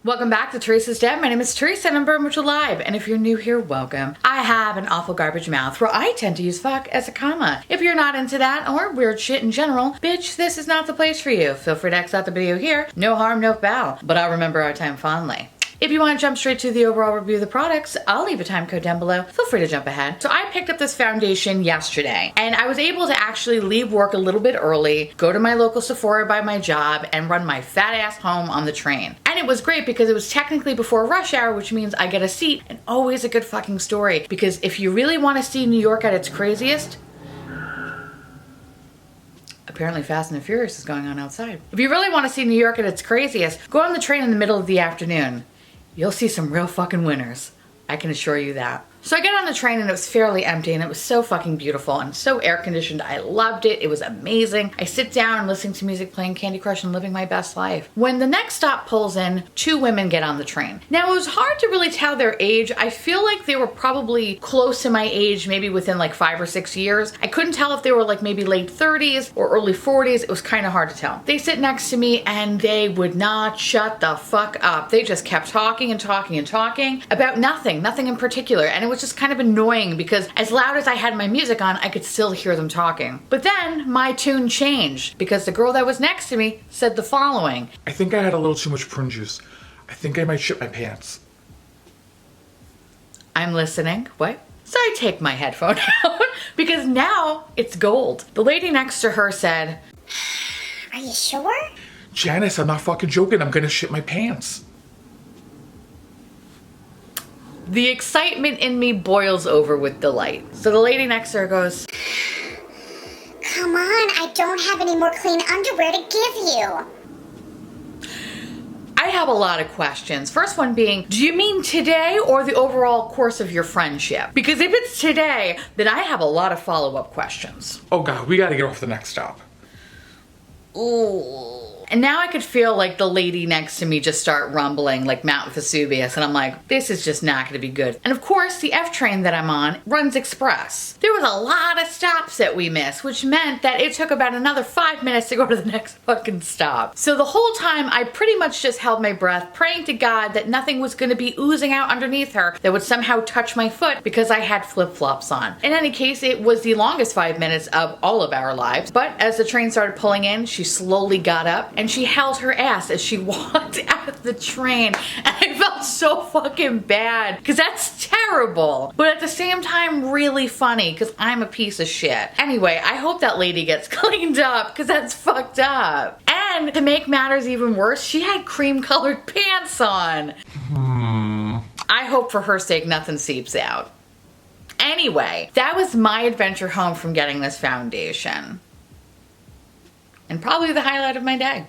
Welcome back to Theresa.is.Dead. My name is Theresa and I'm very much alive. And if you're new here, welcome. I have an awful garbage mouth where I tend to use fuck as a comma. If you're not into that or weird shit in general, bitch, this is not the place for you. Feel free to exit out the video here. No harm, no foul. But I'll remember our time fondly. If you want to jump straight to the overall review of the products, I'll leave a time code down below. Feel free to jump ahead. So I picked up this foundation yesterday and I was able to actually leave work a little bit early, go to my local Sephora by my job and run my fat ass home on the train. And it was great because it was technically before rush hour, which means I get a seat, and always a good fucking story. Because if you really want to see New York at its craziest, apparently Fast and the Furious is going on outside. If you really want to see New York at its craziest, go on the train in the middle of the afternoon. You'll see some real fucking winners. I can assure you that. So I get on the train and it was fairly empty and it was so fucking beautiful and so air conditioned. I loved it. It was amazing. I sit down listening to music, playing Candy Crush and living my best life. When the next stop pulls in, two women get on the train. Now it was hard to really tell their age. I feel like they were probably close to my age, maybe within like 5 or 6 years. I couldn't tell if they were like maybe late 30s or early 40s. It was kind of hard to tell. They sit next to me and they would not shut the fuck up. They just kept talking and talking and talking about nothing in particular. And it was just kind of annoying because as loud as I had my music on, I could still hear them talking. But then my tune changed because the girl that was next to me said the following. I think I had a little too much prune juice. I think I might shit my pants. I'm listening. What? So I take my headphone out because now it's gold. The lady next to her said, "Are you sure?" Janice, I'm not fucking joking. I'm gonna shit my pants. The excitement in me boils over with delight. So the lady next to her goes, "Come on, I don't have any more clean underwear to give you." I have a lot of questions. First one being, do you mean today or the overall course of your friendship? Because if it's today, then I have a lot of follow-up questions. Oh God, we gotta get off the next stop. Ooh. And now I could feel like the lady next to me just start rumbling like Mount Vesuvius, and I'm like, this is just not gonna be good. And of course, the F train that I'm on runs express. There was a lot of stops that we missed, which meant that it took about another 5 minutes to go to the next fucking stop. So the whole time, I pretty much just held my breath, praying to God that nothing was gonna be oozing out underneath her that would somehow touch my foot because I had flip-flops on. In any case, it was the longest 5 minutes of all of our lives, but as the train started pulling in, she slowly got up and she held her ass as she walked out of the train. And I felt so fucking bad because that's terrible. But at the same time, really funny because I'm a piece of shit. Anyway, I hope that lady gets cleaned up because that's fucked up. And to make matters even worse, she had cream colored pants on. I hope for her sake nothing seeps out. Anyway, that was my adventure home from getting this foundation. And probably the highlight of my day.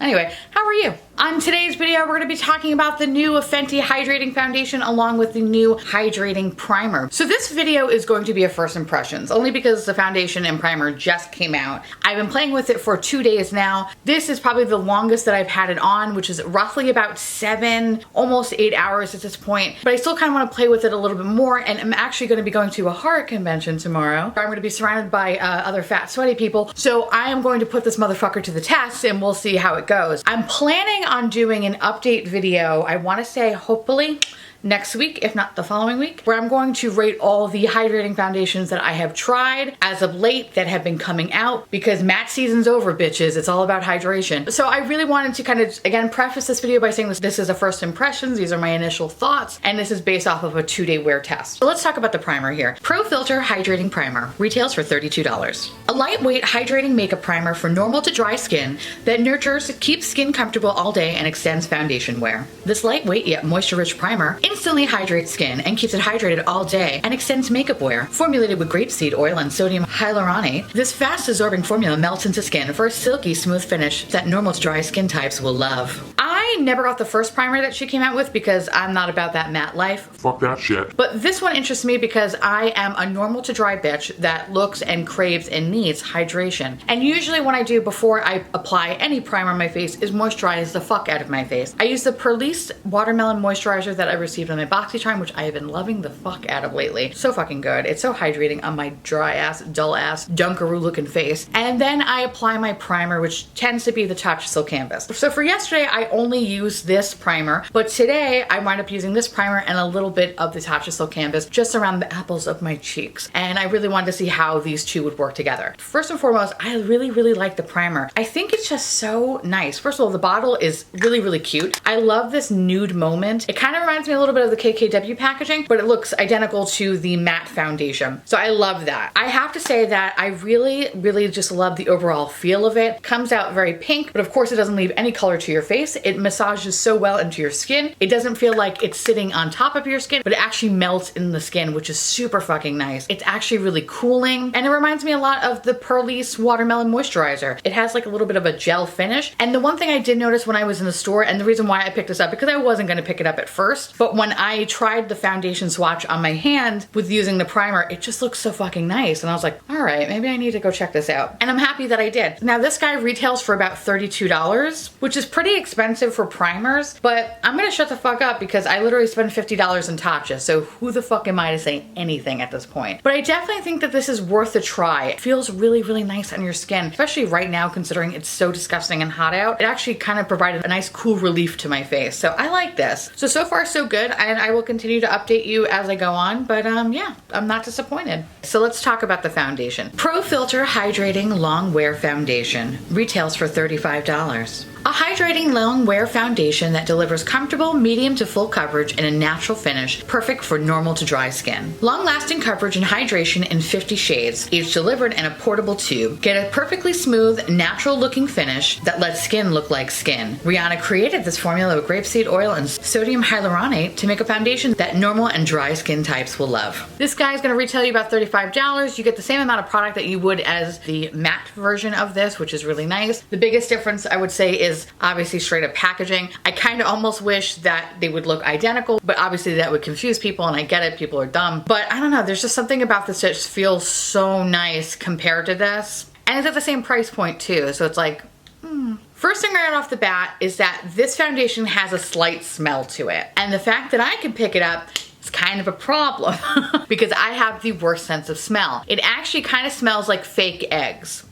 Anyway, how are you? On today's video, we're gonna be talking about the new Fenty Hydrating Foundation along with the new Hydrating Primer. So this video is going to be a first impressions, only because the foundation and primer just came out. I've been playing with it for 2 days now. This is probably the longest that I've had it on, which is roughly about 7, almost 8 hours at this point. But I still kind of want to play with it a little bit more, and I'm actually going to be going to a horror convention tomorrow. I'm going to be surrounded by other fat, sweaty people. So I am going to put this motherfucker to the test, and we'll see how it goes. I'm planning on doing an update video, I want to say hopefully next week, if not the following week, where I'm going to rate all the hydrating foundations that I have tried as of late that have been coming out, because matte season's over, bitches. It's all about hydration. So I really wanted to kind of, again, preface this video by saying this is a first impressions. These are my initial thoughts, and this is based off of a 2-day wear test. So let's talk about the primer here. Pro Filt'R Hydrating Primer retails for $32. A lightweight hydrating makeup primer for normal to dry skin that nurtures, keeps skin comfortable all day, and extends foundation wear. This lightweight yet moisture-rich primer instantly hydrates skin and keeps it hydrated all day and extends makeup wear. Formulated with grapeseed oil and sodium hyaluronate, this fast-absorbing formula melts into skin for a silky, smooth finish that normal to dry skin types will love. I never got the first primer that she came out with because I'm not about that matte life. Fuck that shit. But this one interests me because I am a normal to dry bitch that looks and craves and needs hydration. And usually what I do before I apply any primer on my face is moisturize the fuck out of my face. I use the Perliste Watermelon Moisturizer that I received on my BoxyCharm, which I have been loving the fuck out of lately. So fucking good. It's so hydrating on my dry ass, dull ass, dunkaroo looking face. And then I apply my primer, which tends to be the Touch Silk Canvas. So for yesterday, I only use this primer, but today I wind up using this primer and a little bit of the Tatcha Silk Canvas just around the apples of my cheeks. And I really wanted to see how these two would work together. First and foremost, I really like the primer. I think it's just so nice. First of all, the bottle is really cute. I love this nude moment. It kind of reminds me a little bit of the KKW packaging, but it looks identical to the matte foundation. So I love that. I have to say that I really just love the overall feel of it. Comes out very pink, but of course it doesn't leave any color to your face. It massages so well into your skin. It doesn't feel like it's sitting on top of your skin, but it actually melts in the skin, which is super fucking nice. It's actually really cooling, and it reminds me a lot of the Purlisse Watermelon Moisturizer. It has like a little bit of a gel finish. And the one thing I did notice when I was in the store, and the reason why I picked this up, because I wasn't gonna pick it up at first, but when I tried the foundation swatch on my hand with using the primer, it just looks so fucking nice. And I was like, all right, maybe I need to go check this out. And I'm happy that I did. Now this guy retails for about $32, which is pretty expensive for primers, but I'm gonna shut the fuck up because I literally spent $50 in Tatcha, so who the fuck am I to say anything at this point? But I definitely think that this is worth a try. It feels really nice on your skin, especially right now considering it's so disgusting and hot out. It actually kind of provided a nice cool relief to my face. So I like this. So far so good, and I will continue to update you as I go on, but yeah, I'm not disappointed. So let's talk about the foundation. Pro Filt'R Hydrating Long Wear Foundation retails for $35. A hydrating long wear foundation that delivers comfortable medium to full coverage in a natural finish, perfect for normal to dry skin. Long-lasting coverage and hydration in 50 shades, each delivered in a portable tube. Get a perfectly smooth, natural-looking finish that lets skin look like skin. Rihanna created this formula with grapeseed oil and sodium hyaluronate to make a foundation that normal and dry skin types will love. This guy is going to retail you about $35. You get the same amount of product that you would as the matte version of this, which is really nice. The biggest difference I would say is obviously straight up packaging. I kind of almost wish that they would look identical, but obviously that would confuse people, and I get it, people are dumb. But I don't know, there's just something about this that just feels so nice compared to this. And it's at the same price point too, so it's like, First thing right off the bat is that this foundation has a slight smell to it. And the fact that I can pick it up, it's kind of a problem because I have the worst sense of smell. It actually kind of smells like fake eggs.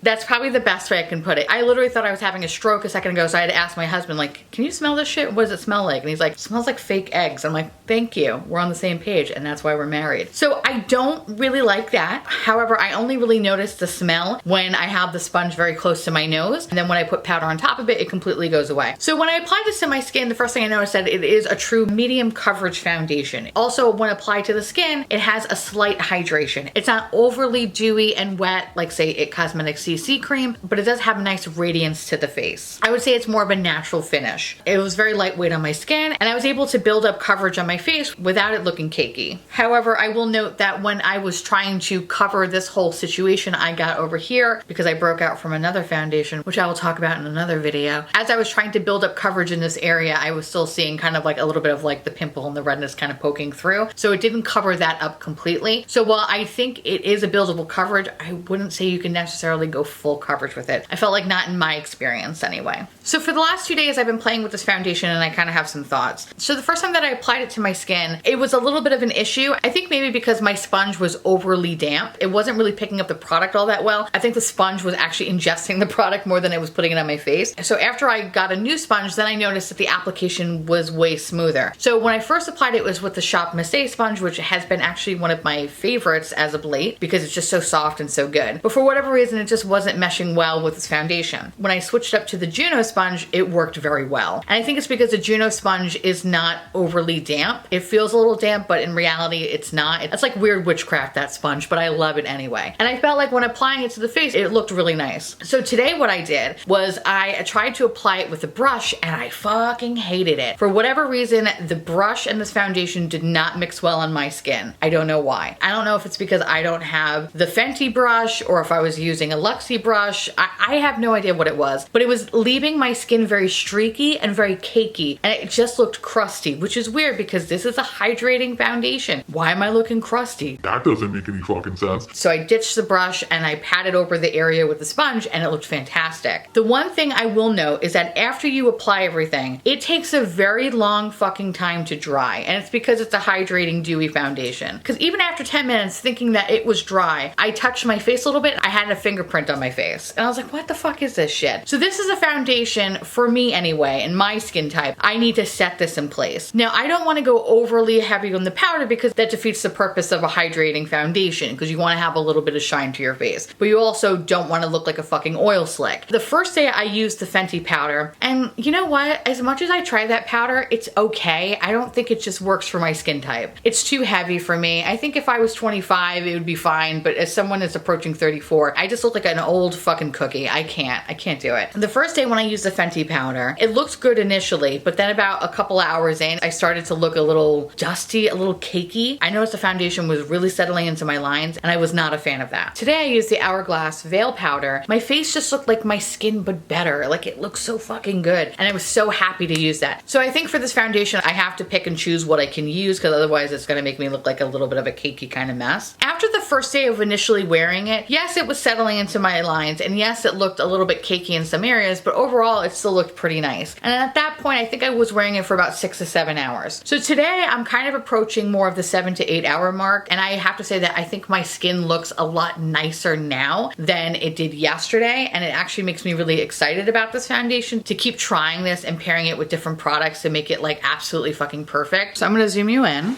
That's probably the best way I can put it. I literally thought I was having a stroke a second ago, so I had to ask my husband, like, can you smell this shit? What does it smell like? And he's like, it smells like fake eggs. I'm like, thank you. We're on the same page, and that's why we're married. So I don't really like that. However, I only really notice the smell when I have the sponge very close to my nose, and then when I put powder on top of it, it completely goes away. So when I apply this to my skin, the first thing I noticed that it is a true medium coverage foundation. Also, when applied to the skin, it has a slight hydration. It's not overly dewy and wet, like say It Cosmetics CC cream, but it does have a nice radiance to the face. I would say it's more of a natural finish. It was very lightweight on my skin, and I was able to build up coverage on my face without it looking cakey. However, I will note that when I was trying to cover this whole situation I got over here, because I broke out from another foundation, which I will talk about in another video, as I was trying to build up coverage in this area, I was still seeing kind of like a little bit of like the pimple and the redness kind of poking through. So it didn't cover that up completely. So while I think it is a buildable coverage, I wouldn't say you can necessarily go full coverage with it. I felt like not in my experience anyway. So for the last 2 days, I've been playing with this foundation and I kind of have some thoughts. So the first time that I applied it to my skin, it was a little bit of an issue. I think maybe because my sponge was overly damp. It wasn't really picking up the product all that well. I think the sponge was actually ingesting the product more than it was putting it on my face. So after I got a new sponge, then I noticed that the application was way smoother. So when I first applied it was with the Shop Missy sponge, which has been actually one of my favorites as of late because it's just so soft and so good. But for whatever reason, it just wasn't meshing well with this foundation. When I switched up to the Juno sponge, it worked very well. And I think it's because the Juno sponge is not overly damp. It feels a little damp, but in reality, it's not. It's like weird witchcraft, that sponge, but I love it anyway. And I felt like when applying it to the face, it looked really nice. So today what I did was I tried to apply it with a brush and I fucking hated it. For whatever reason, the brush and this foundation did not mix well on my skin. I don't know why. I don't know if it's because I don't have the Fenty brush or if I was using a Luxie brush. I have no idea what it was, but it was leaving my skin very streaky and very cakey, and it just looked crusty, which is weird because this is a hydrating foundation. Why am I looking crusty? That doesn't make any fucking sense. So I ditched the brush and I patted over the area with the sponge and it looked fantastic. The one thing I will note is that after you apply everything, it takes a very long fucking time to dry, and it's because it's a hydrating dewy foundation. Because even after 10 minutes thinking that it was dry, I touched my face a little bit, I had a fingerprint went on my face. And I was like, what the fuck is this shit? So this is a foundation for me anyway, in my skin type. I need to set this in place. Now, I don't want to go overly heavy on the powder because that defeats the purpose of a hydrating foundation, because you want to have a little bit of shine to your face. But you also don't want to look like a fucking oil slick. The first day I used the Fenty powder, and you know what? As much as I try that powder, it's okay. I don't think it just works for my skin type. It's too heavy for me. I think if I was 25, it would be fine, but as someone that's approaching 34, I just look like an old fucking cookie. I can't do it. The first day when I used the Fenty powder, it looked good initially, but then about a couple hours in, I started to look a little dusty, a little cakey. I noticed the foundation was really settling into my lines, and I was not a fan of that. Today I used the Hourglass Veil powder. My face just looked like my skin, but better. Like, it looked so fucking good, and I was so happy to use that. So I think for this foundation, I have to pick and choose what I can use, because otherwise it's gonna make me look like a little bit of a cakey kind of mess. After the first day of initially wearing it, yes, it was settling into my lines, and yes, it looked a little bit cakey in some areas, but overall it still looked pretty nice. And at that point, I think I was wearing it for about 6 to 7 hours. So today I'm kind of approaching more of the 7 to 8 hour mark, and I have to say that I think my skin looks a lot nicer now than it did yesterday, and it actually makes me really excited about this foundation to keep trying this and pairing it with different products to make it like absolutely fucking perfect. So I'm gonna zoom you in.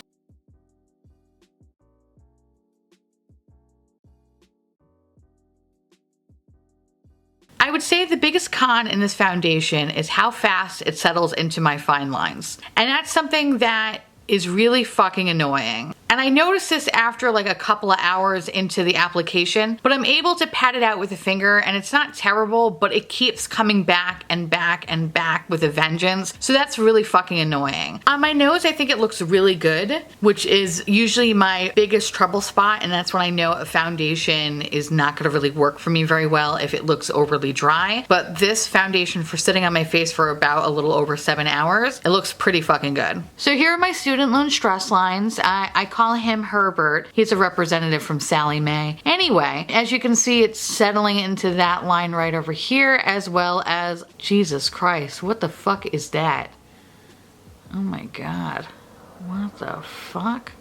I would say the biggest con in this foundation is how fast it settles into my fine lines. And that's something that is really fucking annoying. And I noticed this after like a couple of hours into the application, but I'm able to pat it out with a finger and it's not terrible, but it keeps coming back and back and back with a vengeance. So that's really fucking annoying. On my nose, I think it looks really good, which is usually my biggest trouble spot. And that's when I know a foundation is not gonna really work for me very well if it looks overly dry. But this foundation, for sitting on my face for about a little over 7 hours, it looks pretty fucking good. So here are my student loan stress lines. I call him Herbert. He's a representative from Sally Mae. Anyway, as you can see, it's settling into that line right over here, as well as, Jesus Christ, what the fuck is that? Oh my God. What the fuck?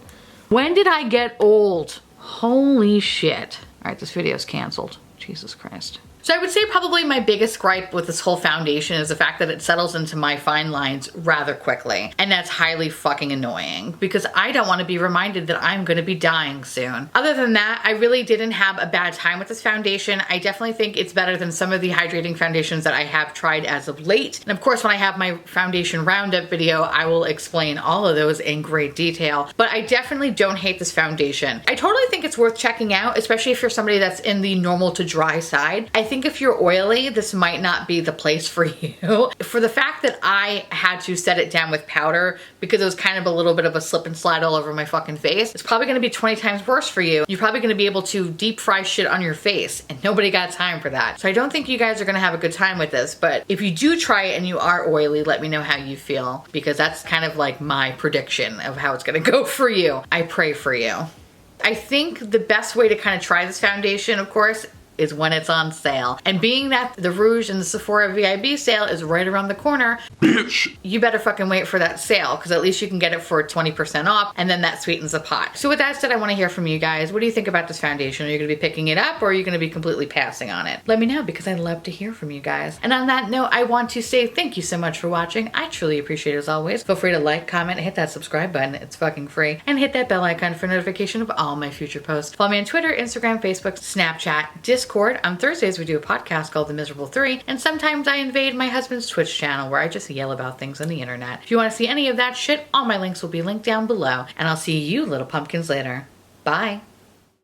When did I get old? Holy shit. All right, this video's canceled. Jesus Christ. So I would say probably my biggest gripe with this whole foundation is the fact that it settles into my fine lines rather quickly. And that's highly fucking annoying because I don't want to be reminded that I'm going to be dying soon. Other than that, I really didn't have a bad time with this foundation. I definitely think it's better than some of the hydrating foundations that I have tried as of late. And of course, when I have my foundation roundup video, I will explain all of those in great detail. But I definitely don't hate this foundation. I totally think it's worth checking out, especially if you're somebody that's in the normal to dry side. I think if you're oily, this might not be the place for you. For the fact that I had to set it down with powder because it was kind of a little bit of a slip and slide all over my fucking face, it's probably gonna be 20 times worse for you. You're probably gonna be able to deep fry shit on your face and nobody got time for that. So I don't think you guys are gonna have a good time with this, but if you do try it and you are oily, let me know how you feel because that's kind of like my prediction of how it's gonna go for you. I pray for you. I think the best way to kind of try this foundation, of course, is when it's on sale. And being that the Rouge and the Sephora VIB sale is right around the corner, bitch, you better fucking wait for that sale because at least you can get it for 20% off and then that sweetens the pot. So with that said, I want to hear from you guys. What do you think about this foundation? Are you going to be picking it up or are you going to be completely passing on it? Let me know because I'd love to hear from you guys. And on that note, I want to say thank you so much for watching. I truly appreciate it as always. Feel free to like, comment, hit that subscribe button. It's fucking free. And hit that bell icon for notification of all my future posts. Follow me on Twitter, Instagram, Facebook, Snapchat, Discord. On Thursdays, we do a podcast called The Miserable Three, and sometimes I invade my husband's Twitch channel where I just yell about things on the internet. If you want to see any of that shit, all my links will be linked down below, and I'll see you little pumpkins later. Bye.